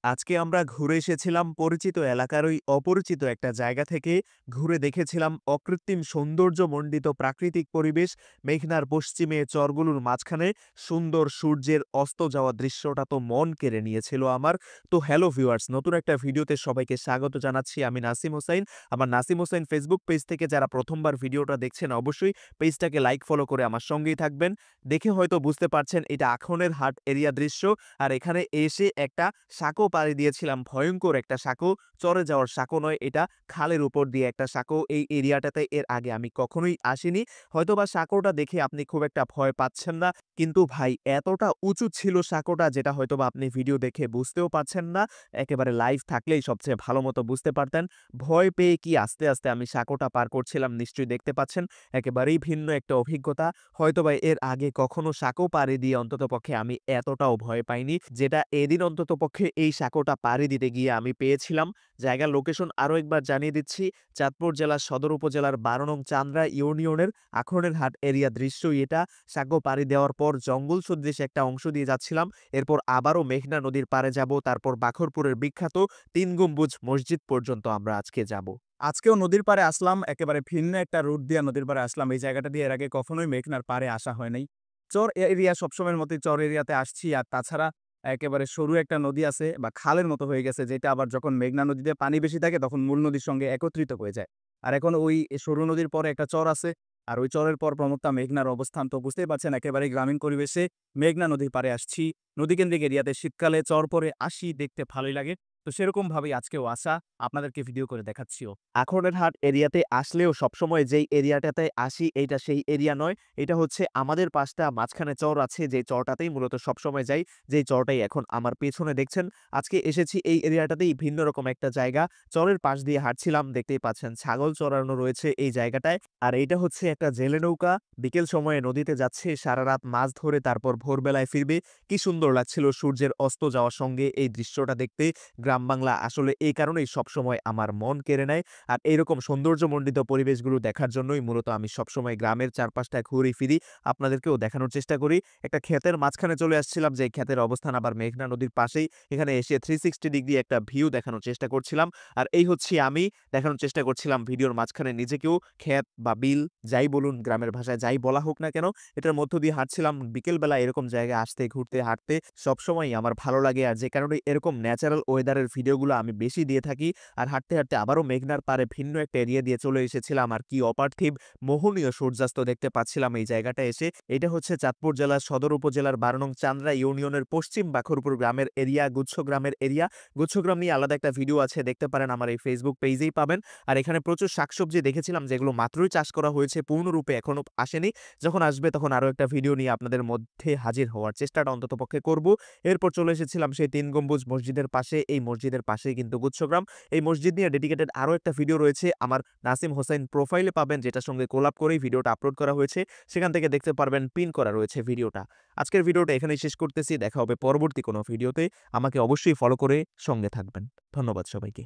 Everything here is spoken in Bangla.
আজকে আমরা ঘুরে এসেছিলাম পরিচিত এলাকার ওই অপরিচিত একটা জায়গা থেকে। ঘুরে দেখেছিলাম অকৃত্রিম সৌন্দর্যমণ্ডিত প্রাকৃতিক পরিবেশ। মেঘনার পশ্চিমে চরগুলোর মাঝখানে সুন্দর সূর্যের অস্ত যাওয়া দৃশ্যটা তো মন কেড়ে নিয়েছিল আমার। তো হ্যালো ভিউয়ার্স, নতুন একটা ভিডিওতে সবাইকে স্বাগত জানাচ্ছি। আমি নাসিম হোসাইন। আমার নাসিম হোসাইন ফেসবুক পেজ থেকে যারা প্রথমবার ভিডিওটা দেখছেন অবশ্যই পেজটাকে লাইক ফলো করে আমার সঙ্গেই থাকবেন। দেখে হয়তো বুঝতে পারছেন এটা আখনের হাট এরিয়া দৃশ্য। আর এখানে এসে একটা সাঁকো পাড়ি দিয়েছিলাম, ভয়ংকর একটা সাঁকো। চরে যাওয়ার সাঁকো নয়, এটা খালের উপর দিয়ে একটা সাঁকো। এই এরিয়াটাতে এর আগে আমি কখনোই আসিনি। হয়তোবা সাঁকোটা দেখে আপনি খুব একটা ভয় পাচ্ছেন না। কিন্তু ভাই এতটা উঁচু ছিল সাঁকোটা, যেটা হয়তোবা আপনি ভিডিও দেখে বুঝতেও পারছেন না। একেবারে লাইভ থাকলেই সবচেয়ে ভালো মতো বুঝতে পারতেন। ভয় পেয়ে কি আস্তে, আস্তে আমি সাঁকোটা পার করছিলাম, নিশ্চয়ই দেখতে পাচ্ছেন। একেবারেই ভিন্ন একটা অভিজ্ঞতা। হয়তোবা এর আগে কখনো সাঁকো পাড়ি দিয়ে অন্ততপক্ষে আমি এতটাও ভয় পাইনি, যেটা এদিন অন্ততপক্ষে এই সাঁকোটা পাড়ি দিতে গিয়ে আমি পেয়েছিলাম। জায়গার লোকেশন আরো একবার জানিয়ে দিচ্ছি। চাঁদপুর জেলার সদর উপজেলার ১২ নং চান্দ্রা ইউনিয়নের আখনের হাট এরিয়া দৃশ্যই এটা। সাঁকো পাড়ি দেওয়ার পর জঙ্গল সদৃশ একটা অংশ দিয়ে যাচ্ছিলাম। এরপর আবারও মেঘনা নদীর পাড়ে যাব, তারপর বাখরপুরের বিখ্যাত ৩ গম্বুজ মসজিদ পর্যন্ত আমরা আজকে যাব। আজকেও নদীর পাড়ে আসলাম। একেবারে ভিন্ন একটা রুট দিয়ে নদীর পাড়ে আসলাম। এই জায়গাটা দিয়ে এর আগে কখনোই মেঘনার পাড়ে আসা হয় নাই। চর এরিয়া সবসময়ের মতোই চর এরিয়াতে আসছি। আর তাছাড়া একেবারে সরু একটা নদী আছে বা খালের মতো হয়ে গেছে, যেটা আবার যখন মেঘনা নদীতে পানি বেশি থাকে তখন মূল নদীর সঙ্গে একত্রিত হয়ে যায়। আর এখন ওই সরু নদীর পরে একটা চর আছে। আর ওই চরের পর প্রমত্তা মেঘনার অবস্থান। তো বুঝতেই পারছেন একেবারেই গ্রামীণ পরিবেশে মেঘনা নদীর পাড়ে আসছি। নদীকেন্দ্রিক এরিয়াতে শীতকালে চর পরে আসি, দেখতে ভালোই লাগে। তো সেরকমভাবেই আজকেও আসা। আপনাদেরকে ভিডিও করে দেখাচ্ছিও। আখনের হাট এরিয়াতে আসলেও সবসময় যেই এরিয়াটাতে আসি এইটা সেই এরিয়া নয়। এটা হচ্ছে আমাদের পাশটা মাঝখানে চর আছে, যেই চরটাতেই মূলত সবসময় যাই। যেই চরটাই এখন আমার পেছনে দেখছেন। আজকে এসেছি এই এরিয়াটাতেই, ভিন্ন রকম একটা জায়গা। চরের পাশ দিয়ে হাঁটছিলাম, দেখতেই পাচ্ছেন ছাগল চরানো রয়েছে এই জায়গাটায়। আর এইটা হচ্ছে একটা জেলে নৌকা। বিকেল সময়ে নদীতে যাচ্ছে, সারারাত মাছ ধরে তারপর ভোরবেলায় ফিরবে। কি সুন্দর লাগছিল সূর্যের অস্ত যাওয়ার সঙ্গে এই দৃশ্যটা দেখতে। গ্রাম বাংলা আসলে এই কারণেই সবসময় আমার মন কেড়ে নেয়। আর এইরকম সৌন্দর্যমণ্ডিত পরিবেশগুলো দেখার জন্যই মূলত আমি সবসময় গ্রামের চারপাশটা ঘুরে ফিরি। আপনাদেরকেও দেখানোর চেষ্টা করি। একটা ক্ষেতের মাঝখানে চলে আসছিলাম, যে ক্ষেতের অবস্থান আবার মেঘনা নদীর পাশেই। এখানে এসে 360 ডিগ্রি একটা ভিউ দেখানোর চেষ্টা করছিলাম। আর এই হচ্ছি আমি, দেখানোর চেষ্টা করছিলাম ভিডিওর মাঝখানে নিজেকেও। ক্ষেত বা বিল যাই বলুন, গ্রামের ভাষায় যাই বলা হোক না কেন, এটার মধ্য দিয়ে হাঁটছিলাম। বিকেলবেলা এরকম জায়গায় আসতে, ঘুরতে, হাঁটতে সবসময়ই আমার ভালো লাগে। আর যে কারণে এরকম ন্যাচারাল ওয়েদারের ভিডিওগুলো আমি বেশি দিয়ে থাকি। আর হাঁটতে, হাঁটতে আবারও মেঘনার পাড়ে ভিন্ন একটা এরিয়া দিয়ে চলে এসেছিলাম। আর কি অপার্থিব মোহনীয় সূর্যাস্ত দেখতে পাচ্ছিলাম এই জায়গাটা এসে। এটা হচ্ছে চাঁদপুর জেলার সদর উপজেলার ১২ নং চান্দ্রা ইউনিয়নের পশ্চিম বাখরপুর গ্রামের এরিয়া, গুচ্ছগ্রামের এরিয়া। গুচ্ছগ্রাম নিয়ে আলাদা একটা ভিডিও আছে, দেখতে পারেন, আমার এই ফেসবুক পেজেই পাবেন। আর এখানে প্রচুর শাকসবজি দেখেছিলাম, যেগুলো মাত্রই চাষ করা হয়েছে, পূর্ণরূপে এখনো আসেনি। যখন আসবে তখন আরো একটা ভিডিও নিয়ে আপনাদের মধ্যে হাজির হওয়ার চেষ্টাটা অন্ততপক্ষে করব। এরপর চলে এসেছিলাম সেই ৩ গম্বুজ মসজিদের পাশে। এই মসজিদের পাশেই কিন্তু গুচ্ছগ্রাম। এই মসজিদ নিয়ে ডেডিকেটেড আরো একটা ভিডিও রয়েছে আমার নাসিম হোসাইন প্রোফাইলে পাবেন, যেটার সঙ্গে কোলাব করেই ভিডিওটা আপলোড করা হয়েছে। সেখান থেকে দেখতে পারবেন, পিন করা রয়েছে ভিডিওটা। আজকের ভিডিওটা এখানেই শেষ করতেছি। দেখা হবে পরবর্তী কোনো ভিডিওতে। আমাকে অবশ্যই ফলো করে সঙ্গে থাকবেন। ধন্যবাদ সবাইকে।